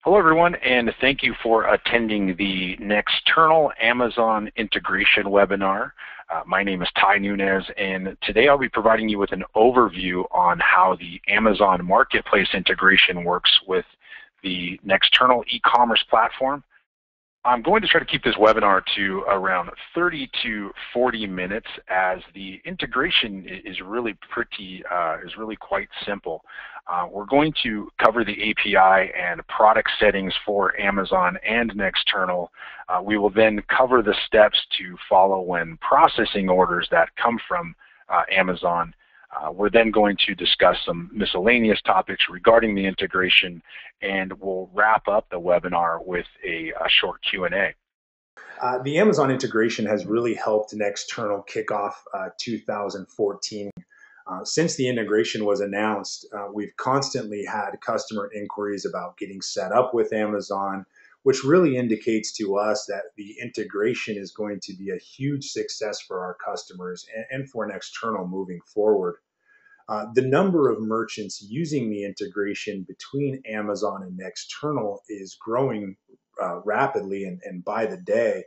Hello, everyone, and thank you for attending the Nexternal Amazon Integration webinar. My name is Ty Nunez, and today I'll be providing you with an overview on how the Amazon Marketplace integration works with the Nexternal e-commerce platform. I'm going to try to keep this webinar to around 30 to 40 minutes, as the integration is really quite simple. We're going to cover the API and product settings for Amazon and Nexternal. We will then cover the steps to follow when processing orders that come from Amazon. We're then going to discuss some miscellaneous topics regarding the integration, and we'll wrap up the webinar with a short Q&A. The Amazon integration has really helped Nexternal kick off 2014. Since the integration was announced, we've constantly had customer inquiries about getting set up with Amazon, which really indicates to us that the integration is going to be a huge success for our customers and for Nexternal moving forward. The number of merchants using the integration between Amazon and Nexternal is growing rapidly and by the day,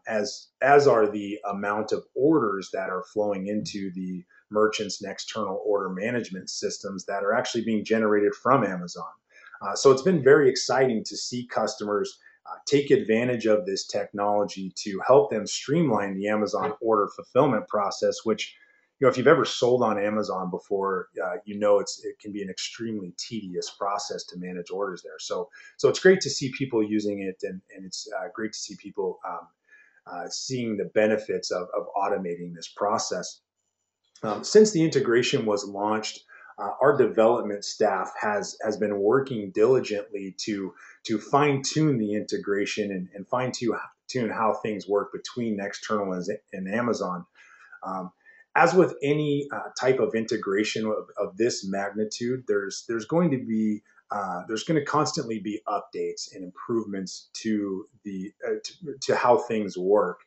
as are the amount of orders that are flowing into the merchants' Nexternal order management systems that are actually being generated from Amazon. So it's been very exciting to see customers take advantage of this technology to help them streamline the Amazon order fulfillment process, which, if you've ever sold on Amazon before, it can be an extremely tedious process to manage orders there. So it's great to see people using it, and it's great to see people seeing the benefits of automating this process. Since the integration was launched, our development staff has been working diligently to fine-tune the integration and fine-tune how things work between Nexternal and Amazon. As with any type of integration of this magnitude, there's going to constantly be updates and improvements to how things work.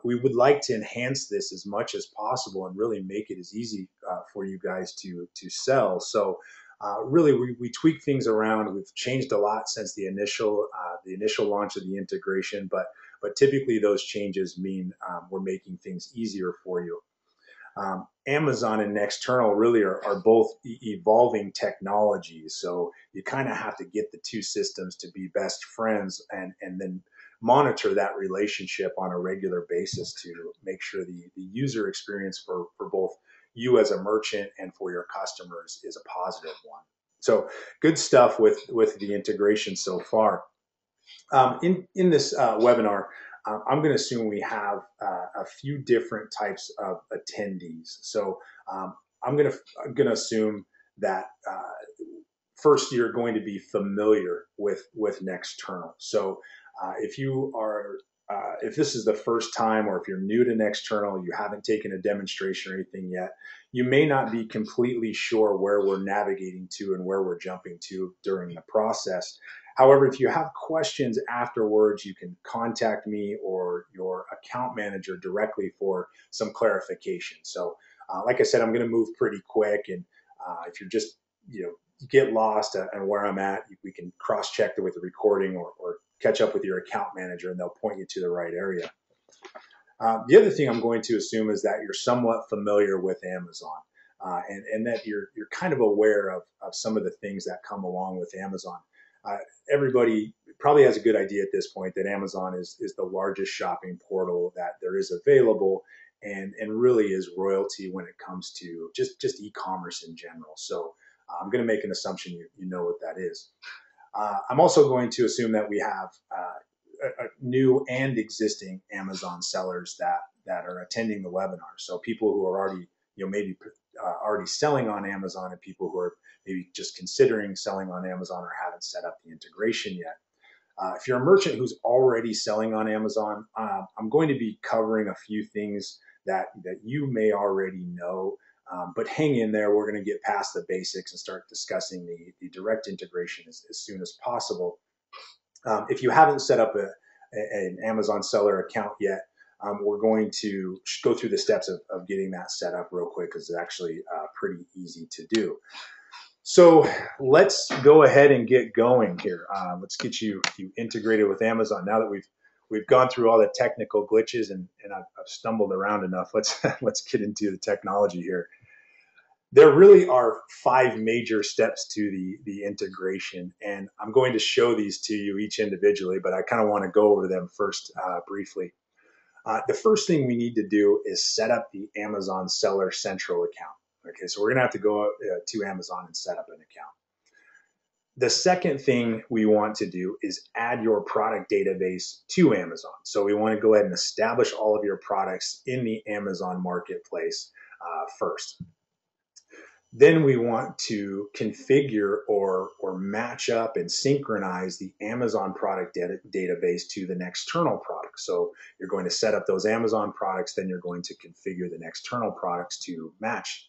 We would like to enhance this as much as possible and really make it as easy for you guys to sell. So really, we tweak things around. We've changed a lot since the initial launch of the integration, but typically those changes mean we're making things easier for you. Amazon and Nexternal really are both evolving technologies, so you kind of have to get the two systems to be best friends and then monitor that relationship on a regular basis to make sure the user experience for both you as a merchant and for your customers is a positive one. So good stuff with the integration so far. In this webinar, I'm going to assume we have a few different types of attendees. So I'm going to assume that first you're going to be familiar with Nexternal. So if this is the first time, or if you're new to Nexternal, you haven't taken a demonstration or anything yet, you may not be completely sure where we're navigating to and where we're jumping to during the process. However, if you have questions afterwards, you can contact me or your account manager directly for some clarification. So like I said, I'm going to move pretty quick, and if you're just, get lost and where I'm at, we can cross-check with the recording or catch up with your account manager, and they'll point you to the right area. The other thing I'm going to assume is that you're somewhat familiar with Amazon, and that you're kind of aware of some of the things that come along with Amazon. Everybody probably has a good idea at this point that Amazon is the largest shopping portal that there is available, and really is royalty when it comes to just e-commerce in general. So I'm going to make an assumption you know what that is. I'm also going to assume that we have new and existing Amazon sellers that are attending the webinar. So people who are already, maybe already selling on Amazon, and people who are maybe just considering selling on Amazon or haven't set up the integration yet. If you're a merchant who's already selling on Amazon, I'm going to be covering a few things that you may already know. But hang in there. We're going to get past the basics and start discussing the direct integration as soon as possible. If you haven't set up an Amazon seller account yet, we're going to go through the steps of getting that set up real quick, because it's actually pretty easy to do. So let's go ahead and get going here. Let's get you integrated with Amazon. Now that we've gone through all the technical glitches and I've stumbled around enough, let's get into the technology here. There really are 5 major steps to the integration, and I'm going to show these to you each individually, but I kind of want to go over them first briefly. The first thing we need to do is set up the Amazon Seller Central account. Okay, so we're going to have to go to Amazon and set up an account. The second thing we want to do is add your product database to Amazon. So we want to go ahead and establish all of your products in the Amazon marketplace first. Then we want to configure or match up and synchronize the Amazon product database to the Nexternal product. So you're going to set up those Amazon products, then you're going to configure the Nexternal products to match.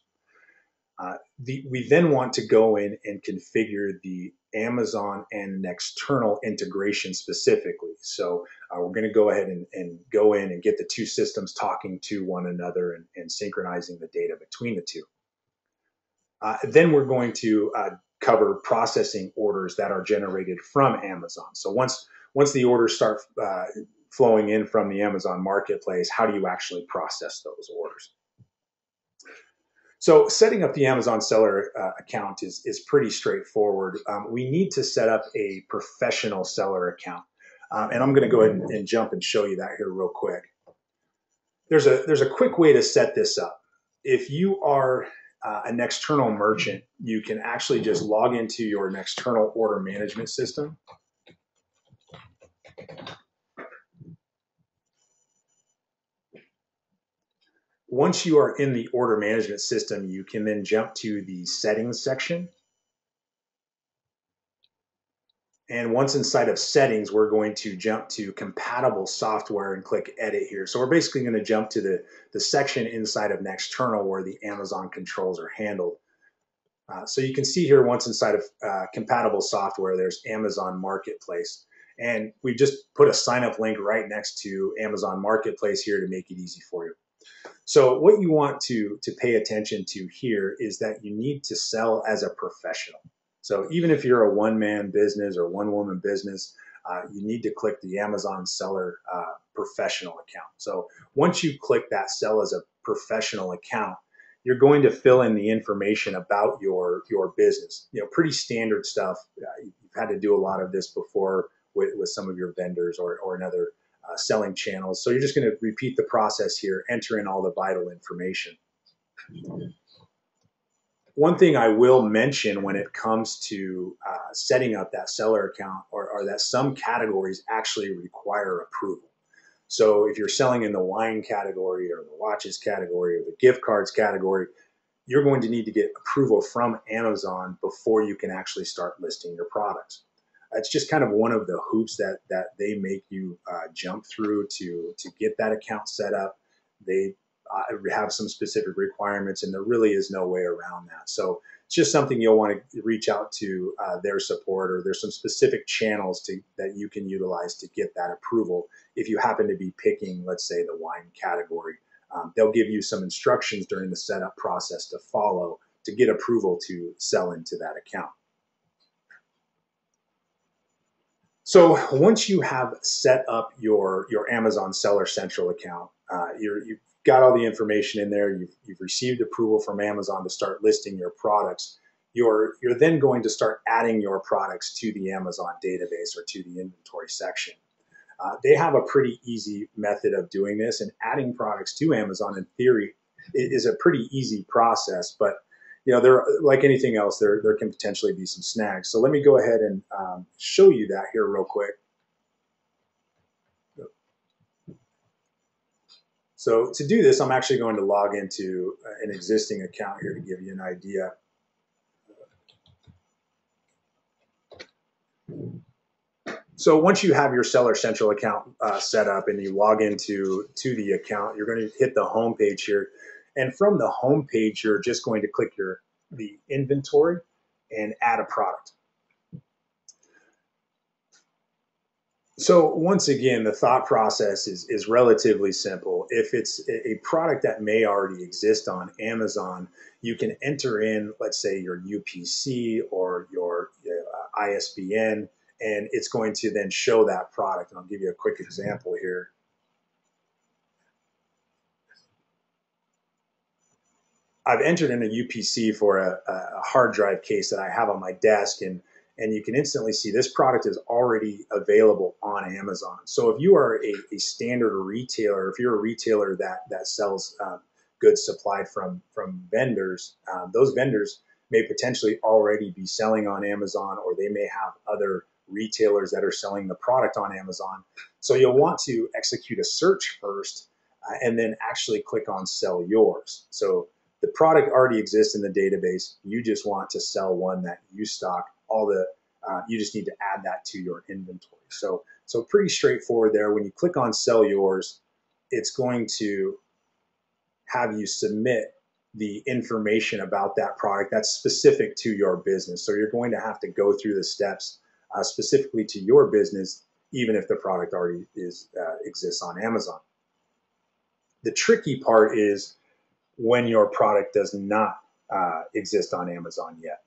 We then want to go in and configure the Amazon and Nexternal integration specifically. So we're going to go ahead and go in and get the two systems talking to one another and synchronizing the data between the two. Then we're going to cover processing orders that are generated from Amazon. So once the orders start flowing in from the Amazon marketplace, how do you actually process those orders? So setting up the Amazon seller account is pretty straightforward. We need to set up a professional seller account. And I'm going to go ahead and jump and show you that here real quick. There's a quick way to set this up. If you are an external merchant, you can actually just log into your Nexternal order management system. Once you are in the order management system, you can then jump to the settings section. And once inside of settings, we're going to jump to compatible software and click edit here. So we're basically going to jump to the section inside of Nexternal where the Amazon controls are handled. So you can see here once inside of compatible software, there's Amazon Marketplace. And we just put a sign up link right next to Amazon Marketplace here to make it easy for you. So what you want to pay attention to here is that you need to sell as a professional. So even if you're a one-man business or one-woman business, you need to click the Amazon Seller Professional account. So once you click that Sell as a Professional account, you're going to fill in the information about your business. You know, pretty standard stuff. You've had to do a lot of this before with some of your vendors or another selling channels. So you're just going to repeat the process here, enter in all the vital information. One thing I will mention when it comes to setting up that seller account are that some categories actually require approval. So if you're selling in the wine category or the watches category or the gift cards category, you're going to need to get approval from Amazon before you can actually start listing your products. It's just kind of one of the hoops that they make you jump through to get that account set up. They have some specific requirements, and there really is no way around that. So it's just something you'll want to reach out to their support, or there's some specific channels that you can utilize to get that approval. If you happen to be picking, let's say, the wine category, they'll give you some instructions during the setup process to follow to get approval to sell into that account. So once you have set up your Amazon Seller Central account, you've got all the information in there, you've received approval from Amazon to start listing your products, you're then going to start adding your products to the Amazon database or to the inventory section. They have a pretty easy method of doing this, and adding products to Amazon in theory is a pretty easy process, but you know, there, like anything else, there can potentially be some snags. So let me go ahead and show you that here real quick. So to do this, I'm actually going to log into an existing account here to give you an idea. So once you have your Seller Central account set up and you log into the account, you're going to hit the home page here. And from the home page, you're just going to click the inventory and add a product. So once again, the thought process is relatively simple. If it's a product that may already exist on Amazon, you can enter in, let's say, your UPC or your ISBN, and it's going to then show that product. And I'll give you a quick example here. I've entered in a UPC for a hard drive case that I have on my desk, and you can instantly see this product is already available on Amazon. So if you are a standard retailer, if you're a retailer that sells goods supplied from vendors, those vendors may potentially already be selling on Amazon, or they may have other retailers that are selling the product on Amazon. So you'll want to execute a search first, and then actually click on Sell Yours. So the product already exists in the database. You just want to sell one that you stock. You just need to add that to your inventory. So pretty straightforward there. When you click on Sell Yours, it's going to have you submit the information about that product that's specific to your business. So you're going to have to go through the steps specifically to your business, even if the product already exists on Amazon. The tricky part is when your product does not exist on Amazon yet.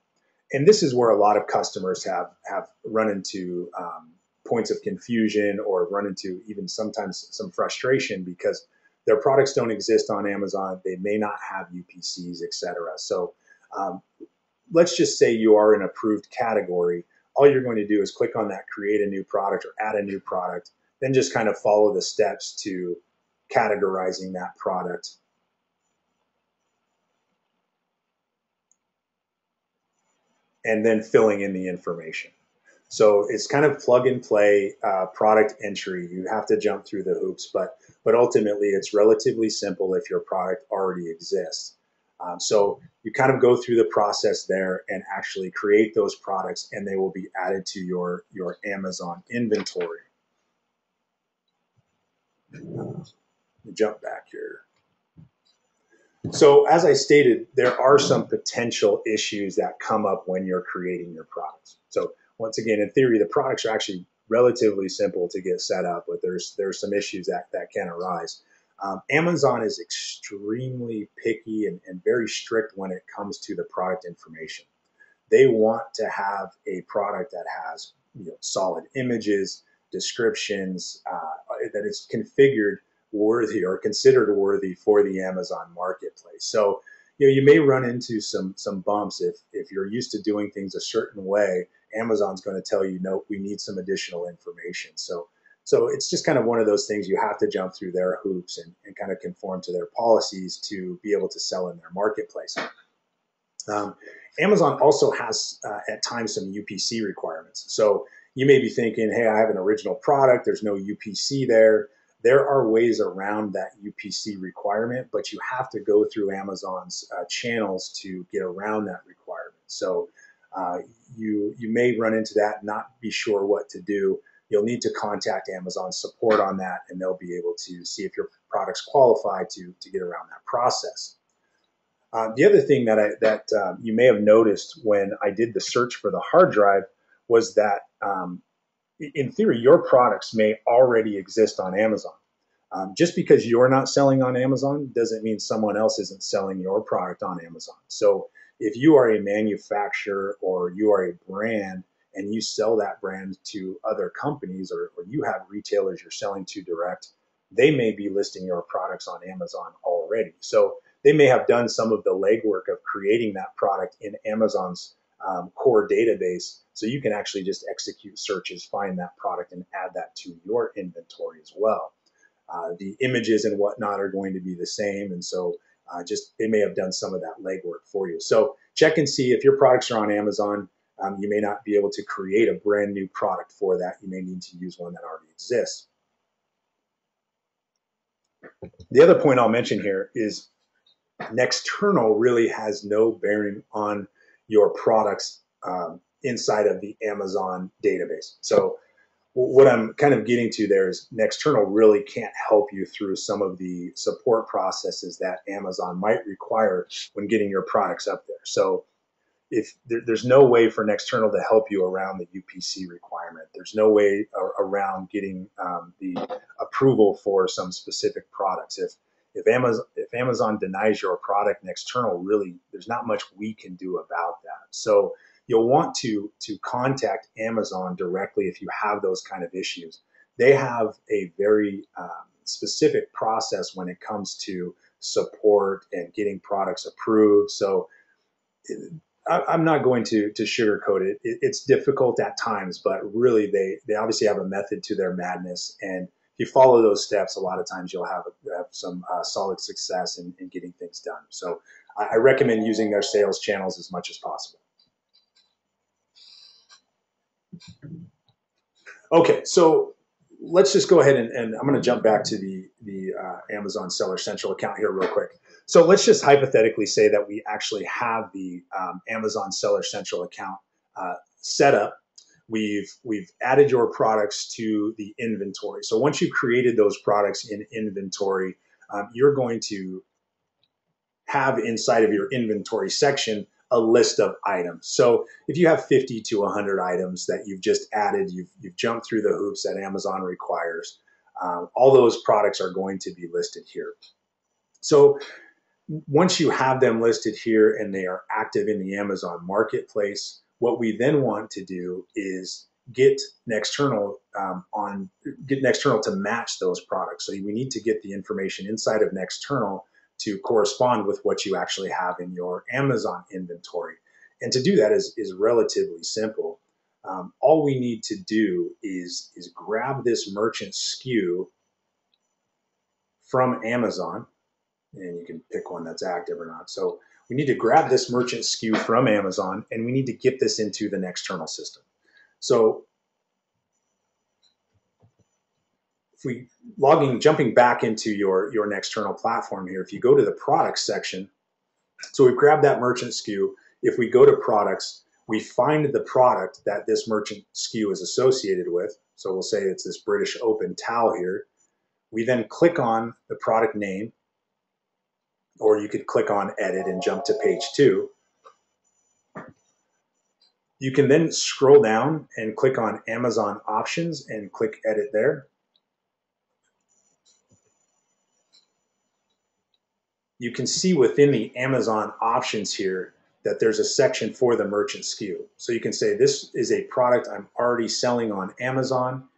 And this is where a lot of customers have run into points of confusion, or run into even sometimes some frustration because their products don't exist on Amazon. They may not have UPCs, etc. So let's just say you are an approved category. All you're going to do is click on that create a new product or add a new product, then just kind of follow the steps to categorizing that product. And then filling in the information. So it's kind of plug and play product entry. You have to jump through the hoops, but ultimately it's relatively simple if your product already exists. So you kind of go through the process there and actually create those products, and they will be added to your Amazon inventory. Jump back here. So as I stated, there are some potential issues that come up when you're creating your products. So once again, in theory, the products are actually relatively simple to get set up, but there's some issues that can arise. Amazon is extremely picky and very strict when it comes to the product information. They want to have a product that has solid images, descriptions, that is configured worthy or considered worthy for the Amazon marketplace. So you may run into some bumps if you're used to doing things a certain way. Amazon's going to tell you, no, we need some additional information. So it's just kind of one of those things. You have to jump through their hoops and kind of conform to their policies to be able to sell in their marketplace. Amazon also has at times some UPC requirements. So you may be thinking, hey, I have an original product, there's no UPC there. There are ways around that UPC requirement, but you have to go through Amazon's channels to get around that requirement. So you may run into that and not be sure what to do. You'll need to contact Amazon support on that, and they'll be able to see if your product's qualified to get around that process. The other thing that you may have noticed when I did the search for the hard drive was that in theory, your products may already exist on Amazon. Just because you're not selling on Amazon doesn't mean someone else isn't selling your product on Amazon. So if you are a manufacturer or you are a brand and you sell that brand to other companies, or you have retailers you're selling to direct, they may be listing your products on Amazon already. So they may have done some of the legwork of creating that product in Amazon's core database, so you can actually just execute searches, find that product, and add that to your inventory as well. The images and whatnot are going to be the same, and so they may have done some of that legwork for you. So check and see if your products are on Amazon. You may not be able to create a brand new product for that. You may need to use one that already exists. The other point I'll mention here is Nexternal really has no bearing on your products inside of the Amazon database. So what I'm kind of getting to there is Nexternal really can't help you through some of the support processes that Amazon might require when getting your products up there. So if there's no way for Nexternal to help you around the UPC requirement, there's no way around getting the approval for some specific products. If Amazon denies your product, Nexternal, really, there's not much we can do about that. So you'll want to contact Amazon directly if you have those kind of issues. They have a very specific process when it comes to support and getting products approved. So I'm not going to sugarcoat it. It's difficult at times, but really they obviously have a method to their madness. And if you follow those steps, a lot of times you'll have some solid success in getting things done. So I recommend using their sales channels as much as possible. Okay, so let's just go ahead and I'm going to jump back to the Amazon Seller Central account here real quick. So let's just hypothetically say that we actually have the Amazon Seller Central account set up. We've added your products to the inventory. So once you've created those products in inventory, you're going to have inside of your inventory section a list of items. So if you have 50 to 100 items that you've just added, you've jumped through the hoops that Amazon requires, all those products are going to be listed here. So once you have them listed here and they are active in the Amazon marketplace, what we then want to do is get Nexternal to match those products. So we need to get the information inside of Nexternal to correspond with what you actually have in your Amazon inventory. And to do that is relatively simple. All we need to do is grab this merchant SKU from Amazon, and you can pick one that's active or not. So we need to grab this merchant SKU from Amazon, and we need to get this into the Nexternal system. So if we jumping back into your Nexternal platform here, if you go to the products section, so we've grabbed that merchant SKU. If we go to products, we find the product that this merchant SKU is associated with. So we'll say it's this British Open towel here. We then click on the product name, or you could click on edit and jump to page 2. You can then scroll down and click on Amazon options and click edit there. You can see within the Amazon options here that there's a section for the merchant SKU. So you can say this is a product I'm already selling on Amazon.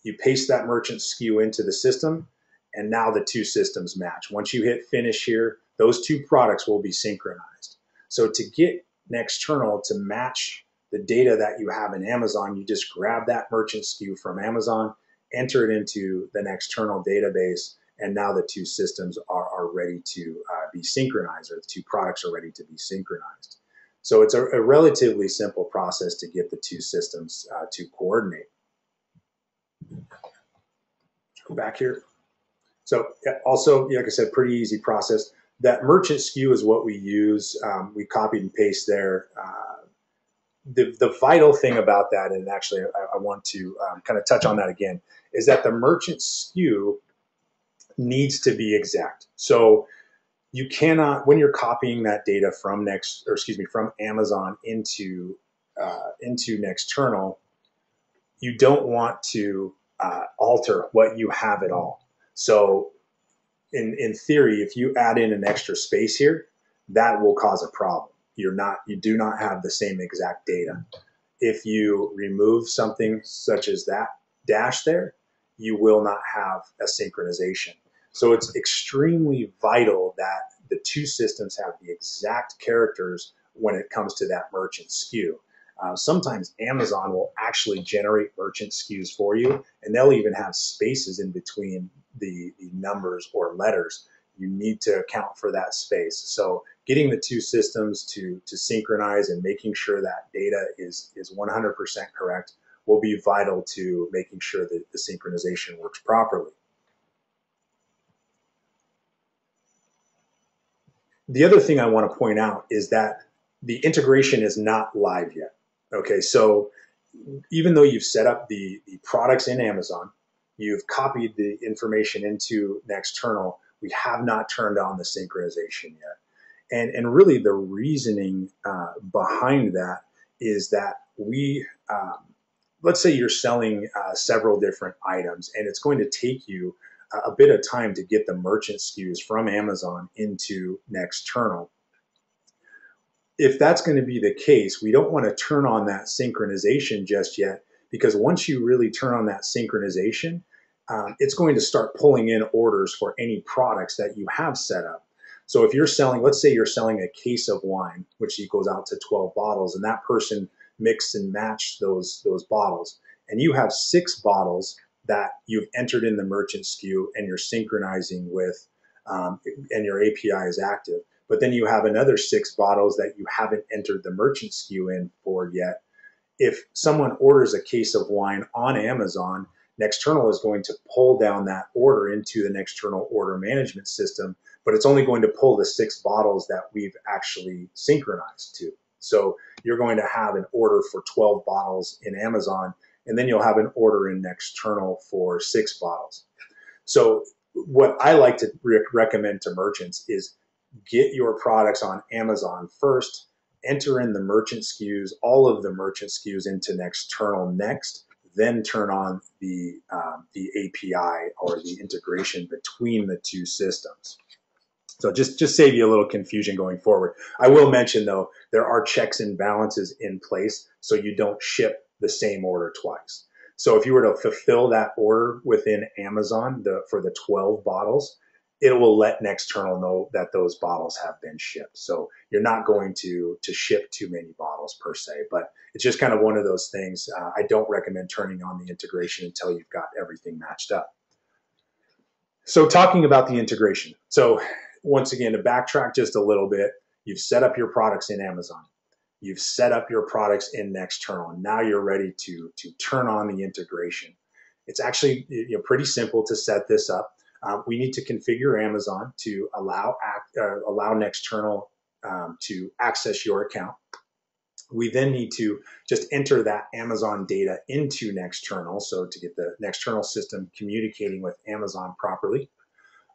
You paste that merchant SKU into the system, and now the two systems match. Once you hit finish here, those two products will be synchronized. So to get Nexternal to match the data that you have in Amazon, you just grab that merchant SKU from Amazon, enter it into the Nexternal database, and now the two systems are ready to be synchronized, or the two products are ready to be synchronized. So it's a relatively simple process to get the two systems to coordinate. Go back here. So also, like I said, pretty easy process. That merchant SKU is what we use. We copied and paste there. The vital thing about that, and actually I want to kind of touch on that again, is that the merchant SKU needs to be exact. So you cannot, when you're copying that data from from Amazon into Nexternal, you don't want to alter what you have at all. So in theory, if you add in an extra space here, that will cause a problem. You do not have the same exact data. If you remove something such as that dash there, you will not have a synchronization. So it's extremely vital that the two systems have the exact characters when it comes to that merchant SKU. Sometimes Amazon will actually generate merchant SKUs for you, and they'll even have spaces in between the numbers or letters. You need to account for that space. So getting the two systems to synchronize and making sure that data is 100% correct will be vital to making sure that the synchronization works properly. The other thing I want to point out is that the integration is not live yet. Okay, so even though you've set up the products in Amazon, you've copied the information into Nexternal, we have not turned on the synchronization yet. And really the reasoning behind that is that let's say you're selling several different items, and it's going to take you a bit of time to get the merchant SKUs from Amazon into Nexternal. If that's going to be the case, we don't want to turn on that synchronization just yet, because once you really turn on that synchronization, it's going to start pulling in orders for any products that you have set up. So if you're selling, let's say you're selling a case of wine, which equals out to 12 bottles, and that person mixed and matched those bottles, and you have 6 bottles that you've entered in the merchant SKU and you're synchronizing with, and your API is active. But then you have another 6 bottles that you haven't entered the merchant SKU in for yet. If someone orders a case of wine on Amazon, Nexternal is going to pull down that order into the Nexternal order management system, but it's only going to pull the 6 bottles that we've actually synchronized to. So you're going to have an order for 12 bottles in Amazon, and then you'll have an order in Nexternal for 6 bottles. So what I like to recommend to merchants is get your products on Amazon first, enter in the merchant SKUs, all of the merchant SKUs into Nexternal next, then turn on the API or the integration between the two systems. So just save you a little confusion going forward. I will mention, though, there are checks and balances in place so you don't ship the same order twice. So if you were to fulfill that order within Amazon for the 12 bottles, it will let Nexternal know that those bottles have been shipped. So you're not going to ship too many bottles per se, but it's just kind of one of those things. I don't recommend turning on the integration until you've got everything matched up. So talking about the integration. So once again, to backtrack just a little bit, you've set up your products in Amazon. You've set up your products in Nexternal, and now you're ready to turn on the integration. It's actually pretty simple to set this up. We need to configure Amazon to allow Nexternal to access your account. We then need to just enter that Amazon data into Nexternal, so to get the Nexternal system communicating with Amazon properly.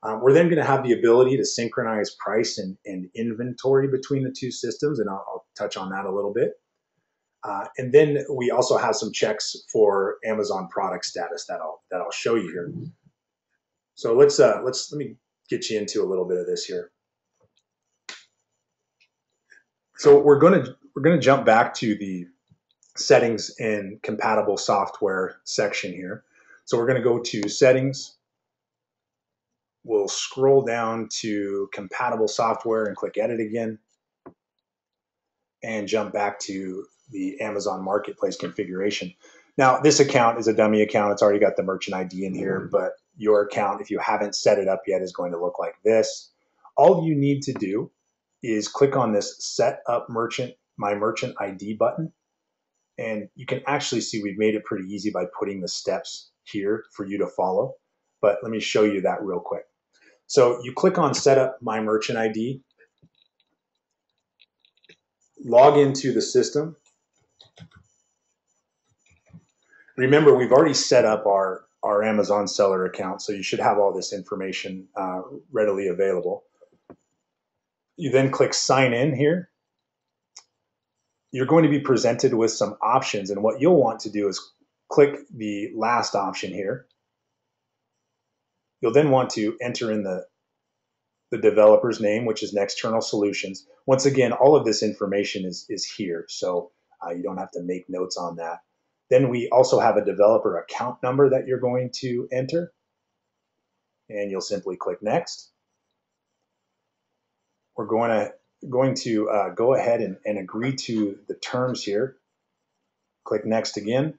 We're then going to have the ability to synchronize price and inventory between the two systems, and I'll touch on that a little bit. And then we also have some checks for Amazon product status that I'll show you here. So let me get you into a little bit of this here. So we're going to jump back to the settings and compatible software section here. So we're going to go to settings. We'll scroll down to compatible software and click edit again, and jump back to the Amazon Marketplace configuration. Now, this account is a dummy account. It's already got the merchant ID in here, but your account, if you haven't set it up yet, is going to look like this. All you need to do is click on this Set Up My Merchant ID button, and you can actually see we've made it pretty easy by putting the steps here for you to follow. But let me show you that real quick. So you click on Set Up My Merchant ID, log into the system. Remember, we've already set up our Amazon seller account, so you should have all this information readily available. You then click Sign In here. You're going to be presented with some options, and what you'll want to do is click the last option here. You'll then want to enter in the developer's name, which is Nexternal Solutions. Once again, all of this information is here, so you don't have to make notes on that. Then we also have a developer account number that you're going to enter, and you'll simply click Next. We're going to go ahead and agree to the terms here. Click Next again,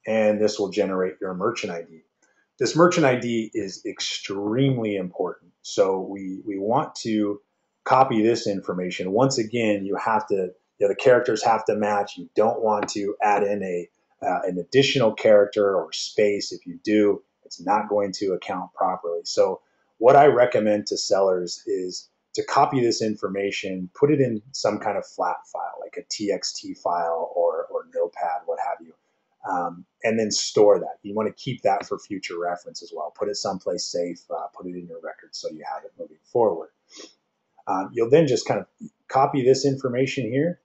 and this will generate your merchant ID. This merchant ID is extremely important, so we want to copy this information. Once again, you have to, the characters have to match. You don't want to add in an additional character or space. If you do, it's not going to account properly. So what I recommend to sellers is to copy this information, put it in some kind of flat file, like a TXT file or Notepad, what have you, and then store that. You want to keep that for future reference as well. Put it someplace safe, put it in your records so you have it moving forward. You'll then just kind of copy this information here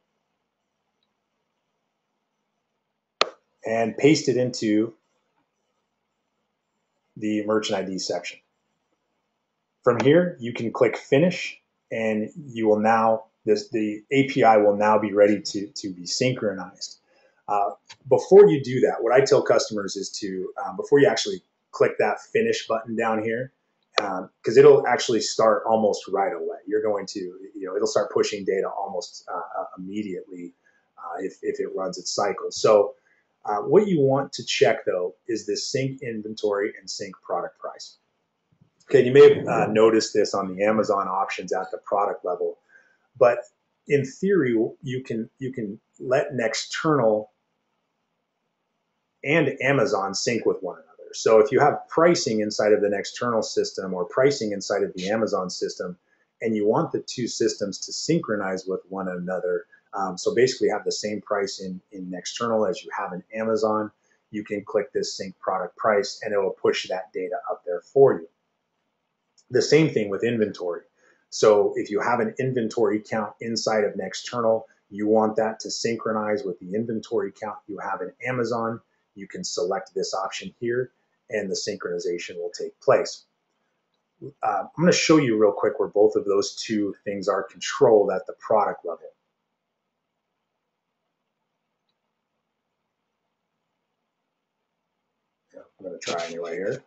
and paste it into the merchant ID section. From here, you can click Finish, and you will now, the API will now be ready to be synchronized. Before you do that, what I tell customers is to, before you actually click that Finish button down here, because it'll actually start almost right away. You're going to, it'll start pushing data almost immediately if it runs its cycle. So what you want to check, though, is this sync inventory and sync product price. Okay, you may have noticed this on the Amazon options at the product level, but in theory, you can let Nexternal and Amazon sync with one another. So if you have pricing inside of the Nexternal system or pricing inside of the Amazon system, and you want the two systems to synchronize with one another, so basically have the same price in Nexternal as you have in Amazon, you can click this sync product price and it will push that data up there for you. The same thing with inventory. So if you have an inventory count inside of Nexternal, you want that to synchronize with the inventory count you have in Amazon, you can select this option here and the synchronization will take place. I'm going to show you real quick where both of those two things are controlled at the product level. I'm going to try anyway here.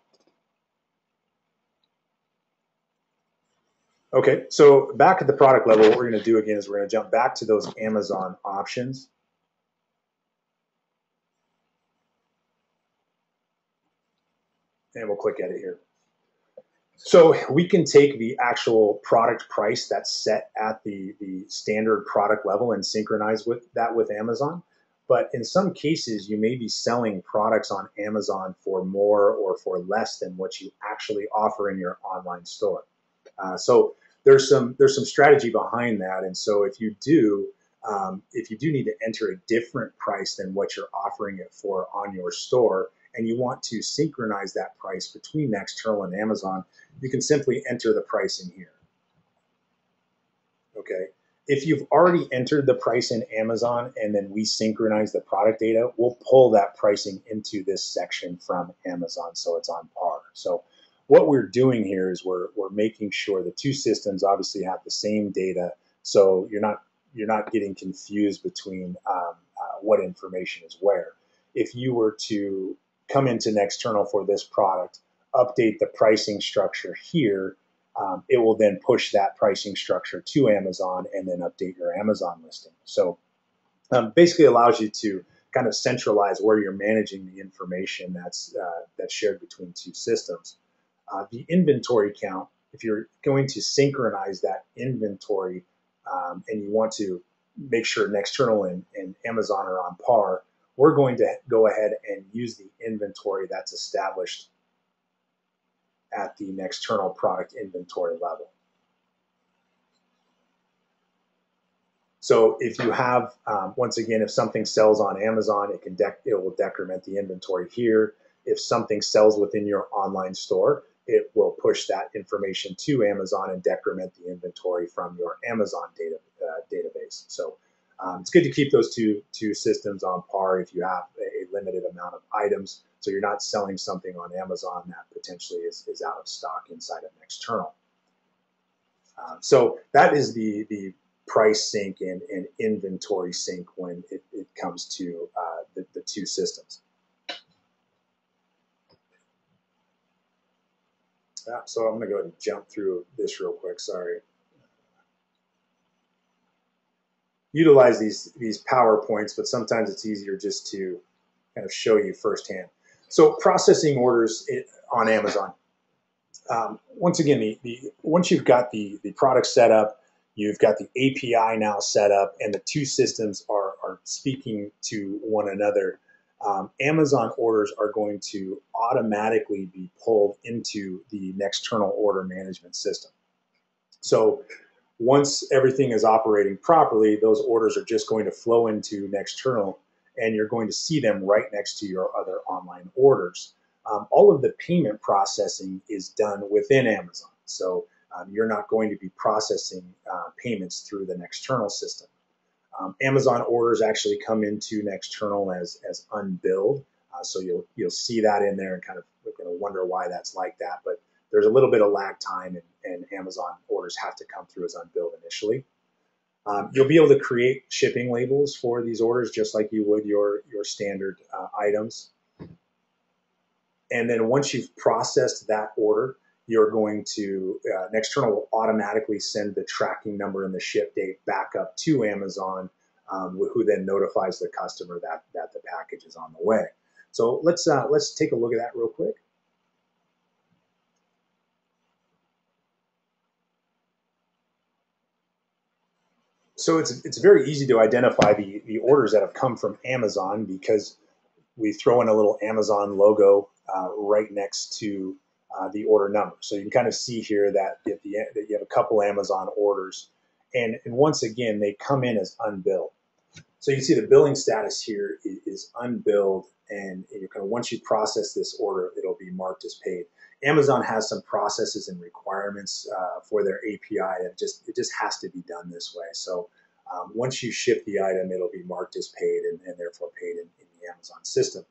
Okay, so back at the product level, what we're going to do again is we're going to jump back to those Amazon options. And we'll click Edit here. So we can take the actual product price that's set at the standard product level and synchronize with that with Amazon. But in some cases, you may be selling products on Amazon for more or for less than what you actually offer in your online store. So there's some strategy behind that. And so if you do need to enter a different price than what you're offering it for on your store, and you want to synchronize that price between Nexternal and Amazon, you can simply enter the price in here. Okay. If you've already entered the price in Amazon and then we synchronize the product data, we'll pull that pricing into this section from Amazon so it's on par. So what we're doing here is we're making sure the two systems obviously have the same data, so you're not getting confused between what information is where. If you were to come into Nexternal for this product, update the pricing structure here, it will then push that pricing structure to Amazon and then update your Amazon listing. So basically allows you to kind of centralize where you're managing the information that's shared between two systems. The inventory count, if you're going to synchronize that inventory and you want to make sure Nexternal and Amazon are on par, we're going to go ahead and use the inventory that's established at the Nexternal product inventory level. So if you have, once again, if something sells on Amazon, it will decrement the inventory here. If something sells within your online store, it will push that information to Amazon and decrement the inventory from your Amazon database. So it's good to keep those two systems on par if you have a limited amount of items, so you're not selling something on Amazon that potentially is out of stock inside of Nexternal. So that is the price sync and inventory sync when it comes to the two systems. So I'm going to go ahead and jump through this real quick. Sorry. Utilize these PowerPoints, but sometimes it's easier just to kind of show you firsthand. So processing orders on Amazon. Once again, once you've got the product set up, you've got the API now set up, and the two systems are speaking to one another, Amazon orders are going to automatically be pulled into the Nexternal order management system. So once everything is operating properly, those orders are just going to flow into Nexternal, and you're going to see them right next to your other online orders. All of the payment processing is done within Amazon. So you're not going to be processing payments through the Nexternal system. Amazon orders actually come into Nexternal as unbilled, so you'll see that in there and kind of going to wonder why that's like that. But there's a little bit of lag time, and Amazon orders have to come through as unbilled initially. You'll be able to create shipping labels for these orders just like you would your standard items. And then once you've processed that order, you're going to, Nexternal will automatically send the tracking number and the ship date back up to Amazon, who then notifies the customer that the package is on the way. So let's take a look at that real quick. So it's very easy to identify the orders that have come from Amazon because we throw in a little Amazon logo right next to the order number. So you can kind of see here that you have a couple Amazon orders. And once again, they come in as unbilled. So you can see the billing status here is unbilled, and kind of once you process this order, it'll be marked as paid. Amazon has some processes and requirements for their API that it just has to be done this way. So once you ship the item, it'll be marked as paid and therefore paid in the Amazon system.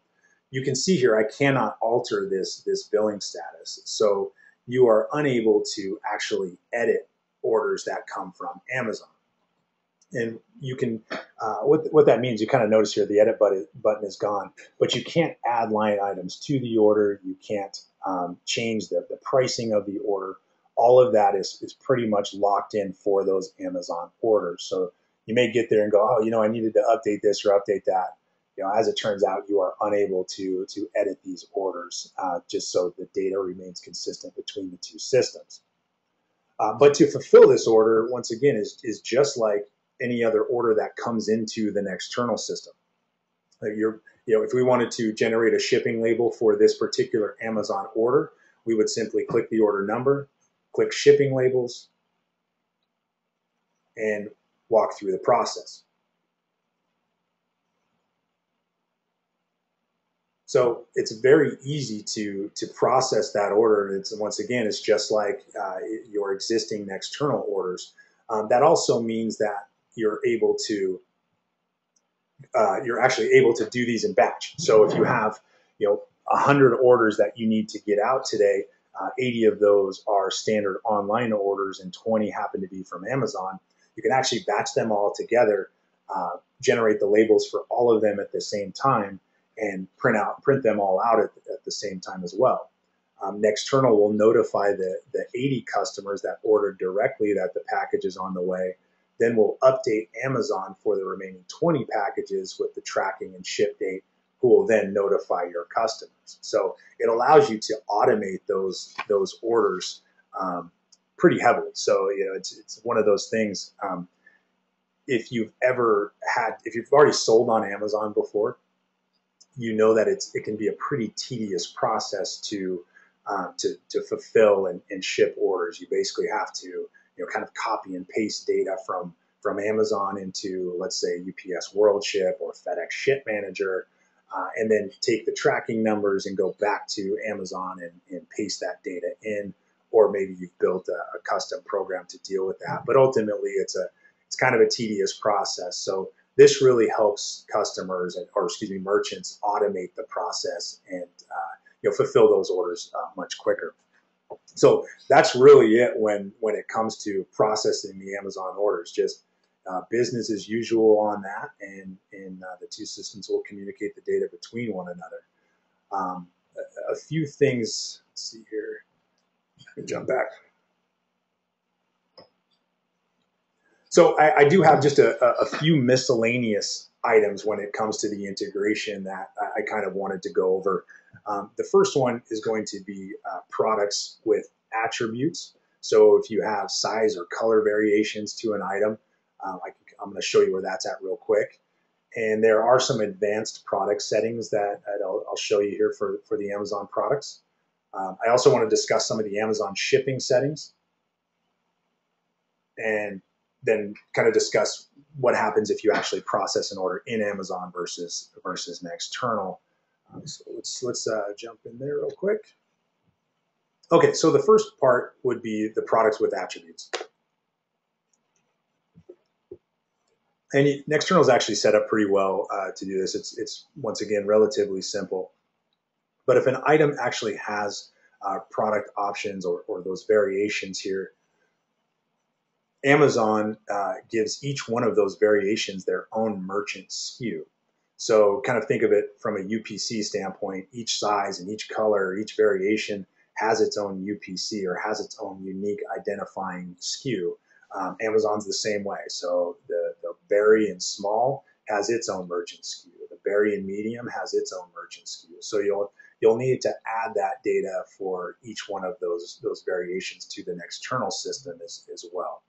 You can see here I cannot alter this billing status, so you are unable to actually edit orders that come from Amazon. And you can, what that means, you kind of notice here the edit button is gone, but you can't add line items to the order. You can't change the pricing of the order. All of that is pretty much locked in for those Amazon orders. So you may get there and go, oh, I needed to update this or update that. As it turns out, you are unable to edit these orders just so the data remains consistent between the two systems. But to fulfill this order, once again, is just like any other order that comes into the Nexternal system. If we wanted to generate a shipping label for this particular Amazon order, we would simply click the order number, click shipping labels, and walk through the process. So it's very easy to process that order. Once again, it's just like your existing Nexternal orders. That also means that you're actually able to do these in batch. So if you have 100 orders that you need to get out today, 80 of those are standard online orders and 20 happen to be from Amazon. You can actually batch them all together, generate the labels for all of them at the same time, and print them all out at the same time as well. Nexternal will notify the 80 customers that ordered directly that the package is on the way. Then we'll update Amazon for the remaining 20 packages with the tracking and ship date, who will then notify your customers. So it allows you to automate those orders pretty heavily. So it's one of those things. If you've already sold on Amazon before, that it can be a pretty tedious process to fulfill and ship orders. You basically have to kind of copy and paste data from Amazon into, let's say, UPS World Ship or FedEx Ship Manager, and then take the tracking numbers and go back to Amazon and paste that data in, or maybe you've built a custom program to deal with that. But ultimately, it's kind of a tedious process. So this really helps customers merchants automate the process and fulfill those orders much quicker. So that's really it when it comes to processing the Amazon orders. Just business as usual on that, and the two systems will communicate the data between one another. A few things. Let's see here. Let me jump back. So I do have just a few miscellaneous items when it comes to the integration that I kind of wanted to go over. The first one is going to be products with attributes. So if you have size or color variations to an item, I'm going to show you where that's at real quick. And there are some advanced product settings that I'll show you here for the Amazon products. I also want to discuss some of the Amazon shipping settings, and then kind of discuss what happens if you actually process an order in Amazon versus Nexternal. So let's jump in there real quick. Okay, so the first part would be the products with attributes. And Nexternal is actually set up pretty well to do this. It's once again relatively simple. But if an item actually has product options or those variations here, Amazon gives each one of those variations their own merchant SKU. So kind of think of it from a UPC standpoint. Each size and each color, each variation has its own UPC or has its own unique identifying SKU. Amazon's the same way. So the berry and small has its own merchant SKU. The berry and medium has its own merchant SKU. So you'll need to add that data for each one of those variations to the Nexternal system as well.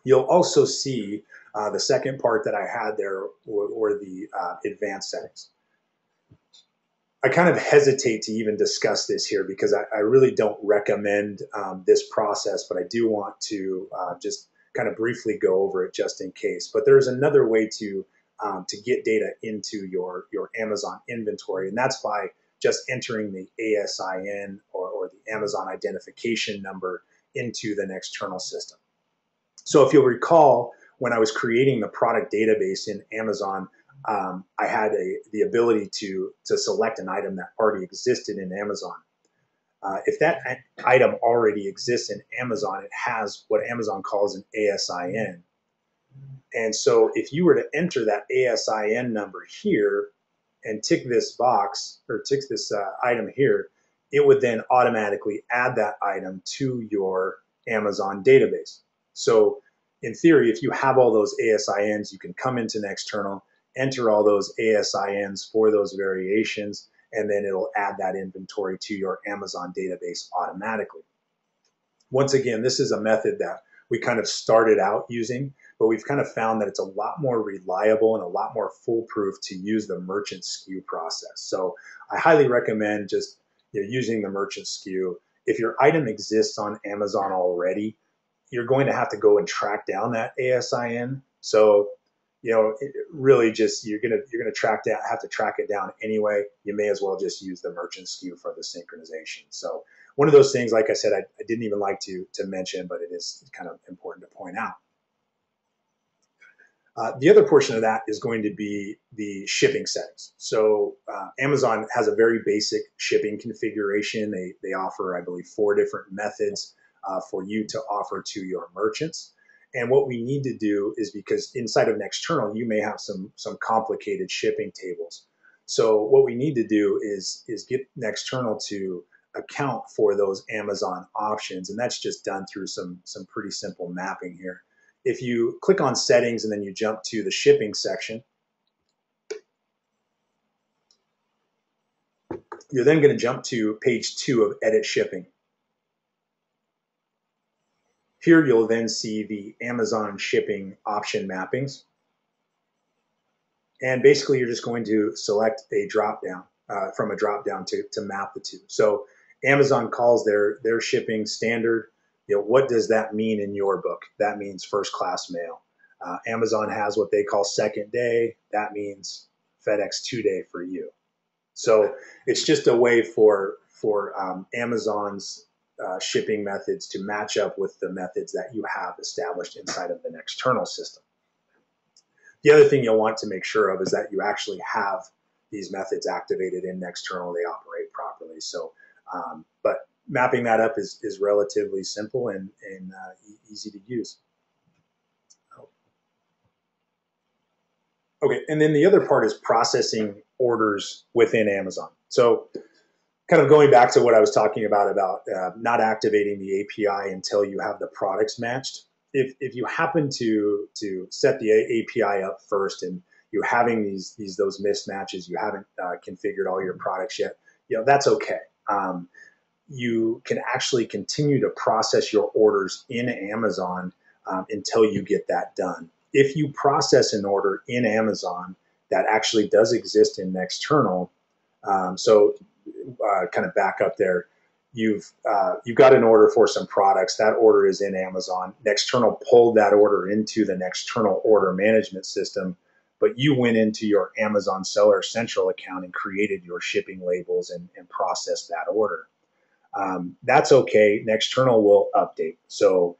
You'll also see the second part that I had there were the advanced settings. I kind of hesitate to even discuss this here because I really don't recommend this process, but I do want to just kind of briefly go over it just in case. But there's another way to get data into your Amazon inventory, and that's by just entering the ASIN or the Amazon identification number into the Nexternal system. So if you'll recall, when I was creating the product database in Amazon, I had the ability to select an item that already existed in Amazon. If that item already exists in Amazon, it has what Amazon calls an ASIN. And so if you were to enter that ASIN number here and tick this box or tick this item here, it would then automatically add that item to your Amazon database. So in theory, if you have all those ASINs, you can come into Nexternal, enter all those ASINs for those variations, and then it'll add that inventory to your Amazon database automatically. Once again, this is a method that we kind of started out using, but we've kind of found that it's a lot more reliable and a lot more foolproof to use the merchant SKU process. So I highly recommend just using the merchant SKU. If your item exists on Amazon already, you're going to have to go and track down that ASIN. So, really just you're gonna have to track it down anyway. You may as well just use the merchant SKU for the synchronization. So one of those things, like I said, I didn't even like to mention, but it is kind of important to point out. The other portion of that is going to be the shipping settings. So Amazon has a very basic shipping configuration. They offer, I believe, 4 different methods for you to offer to your merchants. And what we need to do is, because inside of Nexternal, you may have some complicated shipping tables. So what we need to do is get Nexternal to account for those Amazon options. And that's just done through some pretty simple mapping here. If you click on settings and then you jump to the shipping section, you're then going to jump to page 2 of edit shipping. Here you'll then see the Amazon shipping option mappings. And basically you're just going to select a drop down from a drop down to map the two. So Amazon calls their shipping standard. What does that mean in your book? That means first class mail. Amazon has what they call second day. That means FedEx 2-day for you. So it's just a way for Amazon's shipping methods to match up with the methods that you have established inside of the Nexternal system. The other thing you'll want to make sure of is that you actually have these methods activated in Nexternal. They operate properly. So, but mapping that up is relatively simple and easy to use. Okay, and then the other part is processing orders within Amazon. So kind of going back to what I was talking about not activating the API until you have the products matched. If you happen to set the API up first and you're having those mismatches, you haven't configured all your products yet, that's okay. You can actually continue to process your orders in Amazon until you get that done. If you process an order in Amazon that actually does exist in Nexternal, kind of back up there, you've got an order for some products. That order is in Amazon. Nexternal pulled that order into the Nexternal order management system, but you went into your Amazon Seller Central account and created your shipping labels and processed that order. that's okay. Nexternal will update. So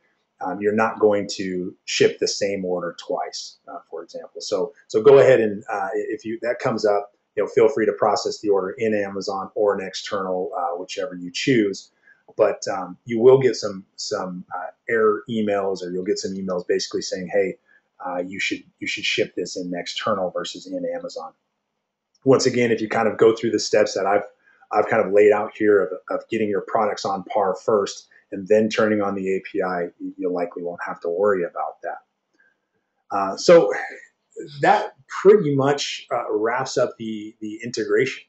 you're not going to ship the same order twice, for example. So go ahead and if that comes up, feel free to process the order in Amazon or an external, whichever you choose. But you will get some error emails, or you'll get some emails basically saying, hey, you should ship this in Nexternal versus in Amazon. Once again, if you kind of go through the steps that I've kind of laid out here of getting your products on par first and then turning on the API, you likely won't have to worry about that. So that pretty much wraps up the integration.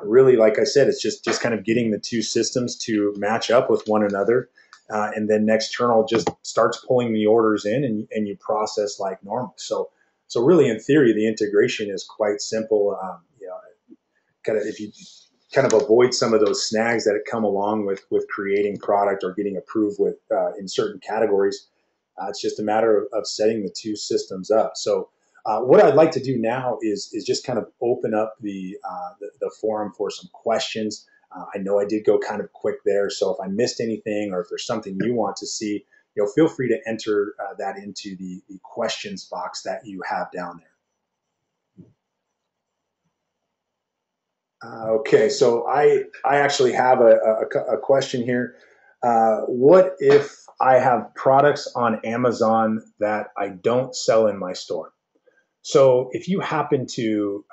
Really, like I said, it's just kind of getting the two systems to match up with one another. And then Nexternal just starts pulling the orders in, and you process like normal. So really, in theory, the integration is quite simple. Kind of if you kind of avoid some of those snags that come along with creating product or getting approved with in certain categories, it's just a matter of setting the two systems up. So what I'd like to do now is just kind of open up the forum for some questions. I know I did go kind of quick there, so if I missed anything or if there's something you want to see, feel free to enter that into the questions box that you have down there. Okay, so I actually have a question here. What if I have products on Amazon that I don't sell in my store? So if you happen to,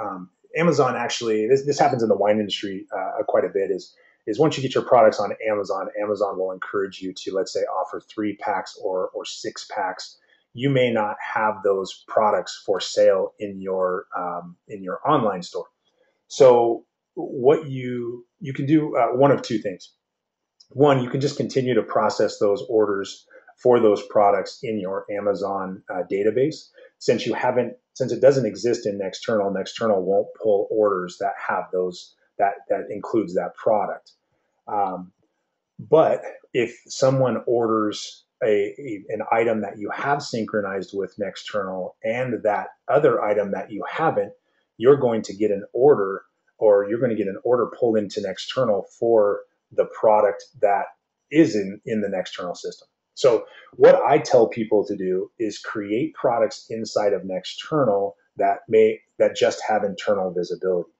Amazon actually, this happens in the wine industry quite a bit, is once you get your products on Amazon, Amazon will encourage you to, let's say, offer 3-packs or 6-packs. You may not have those products for sale in your online store. So what you can do, one of two things. One, you can just continue to process those orders for those products in your Amazon database. Since it doesn't exist in Nexternal, Nexternal won't pull orders that have those that includes that product. But if someone orders an item that you have synchronized with Nexternal and that other item that you haven't, you're going to get an order, or you're going to get an order pulled into Nexternal for the product that is in the Nexternal system. So what I tell people to do is create products inside of Nexternal that just have internal visibility.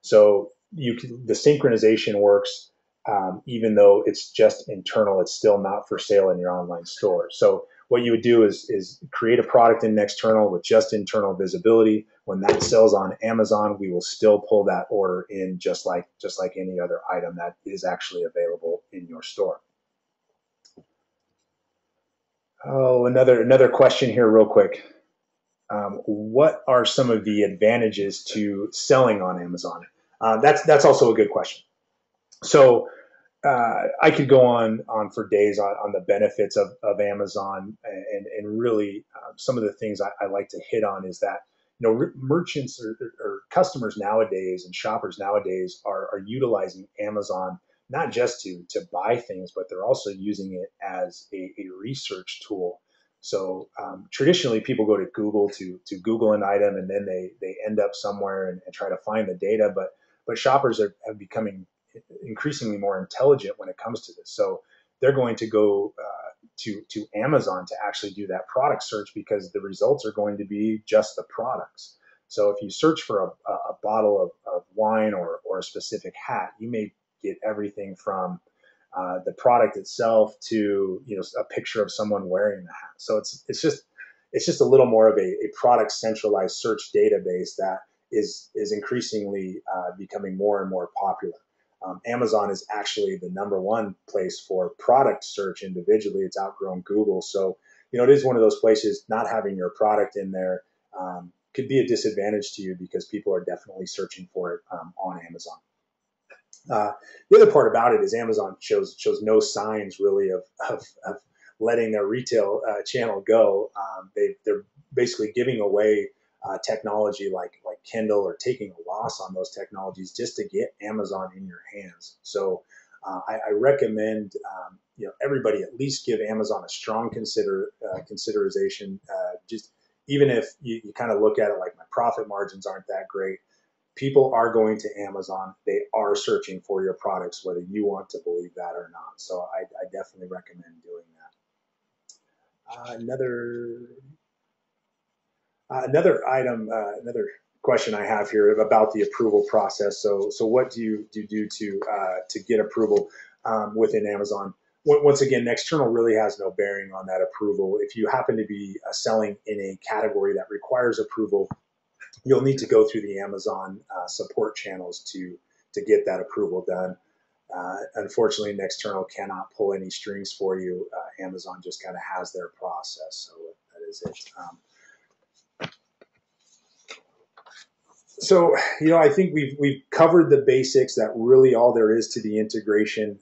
So the synchronization works even though it's just internal. It's still not for sale in your online store. So what you would do is create a product in Nexternal with just internal visibility. When that sells on Amazon, we will still pull that order in just like any other item that is actually available in your store. Oh, another question here real quick. What are some of the advantages to selling on Amazon? That's also a good question. So I could go on for days on the benefits of Amazon, and really some of the things I like to hit on is that merchants or customers nowadays and shoppers nowadays are utilizing Amazon not just to buy things, but they're also using it as a research tool. So traditionally, people go to Google to Google an item, and then they end up somewhere and try to find the data. But shoppers have becoming increasingly more intelligent when it comes to this. So they're going to go to Amazon to actually do that product search, because the results are going to be just the products. So if you search for a bottle of wine or a specific hat, you may get everything from the product itself to a picture of someone wearing the hat. So it's just a little more of a product centralized search database that is increasingly becoming more and more popular. Amazon is actually the #1 place for product search individually. It's outgrown Google. So, it is one of those places. Not having your product in there could be a disadvantage to you, because people are definitely searching for it on Amazon. The other part about it is Amazon shows no signs really of letting their retail channel go. They're basically giving away technology like Kindle, or taking a loss on those technologies just to get Amazon in your hands. So I recommend everybody at least give Amazon a strong consideration. Just even if you kind of look at it like my profit margins aren't that great, people are going to Amazon. They are searching for your products, whether you want to believe that or not. So I definitely recommend doing that. Another item, another question I have here about the approval process. So what do you do to get approval within Amazon? Once again, Nexternal really has no bearing on that approval. If you happen to be selling in a category that requires approval, you'll need to go through the Amazon support channels to get that approval done. Unfortunately, Nexternal cannot pull any strings for you. Amazon just kind of has their process, so that is it. So, I think we've covered the basics. That really all there is to the integration.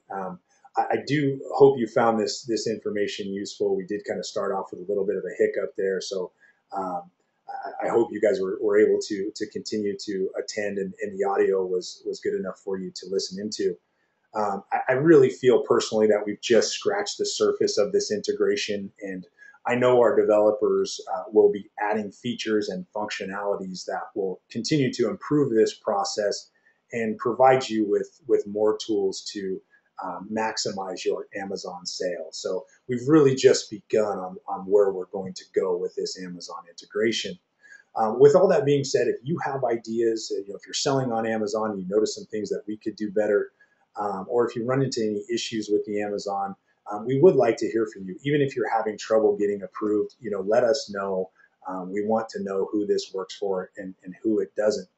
I do hope you found this information useful. We did kind of start off with a little bit of a hiccup there, so I hope you guys were able to continue to attend, and the audio was good enough for you to listen into. I really feel personally that we've just scratched the surface of this integration, and I know our developers will be adding features and functionalities that will continue to improve this process and provide you with more tools to maximize your Amazon sales. So we've really just begun on where we're going to go with this Amazon integration. With all that being said, if you have ideas, if you're selling on Amazon and you notice some things that we could do better, or if you run into any issues with the Amazon, we would like to hear from you. Even if you're having trouble getting approved, let us know. We want to know who this works for and who it doesn't.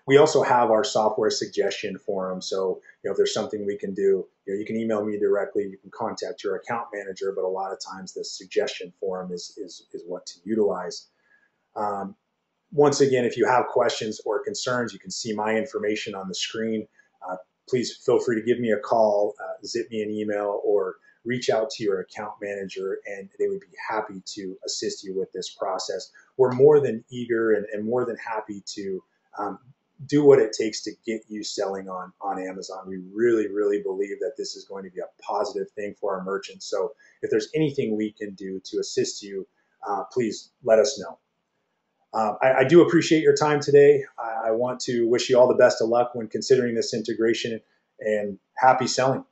We also have our software suggestion forum. So, if there's something we can do, you can email me directly. You can contact your account manager, but a lot of times the suggestion forum is what to utilize. Once again, if you have questions or concerns, you can see my information on the screen. Please feel free to give me a call, zip me an email, or reach out to your account manager, and they would be happy to assist you with this process. We're more than eager and more than happy to do what it takes to get you selling on Amazon. We really, really believe that this is going to be a positive thing for our merchants. So if there's anything we can do to assist you, please let us know. I do appreciate your time today. I want to wish you all the best of luck when considering this integration, and happy selling.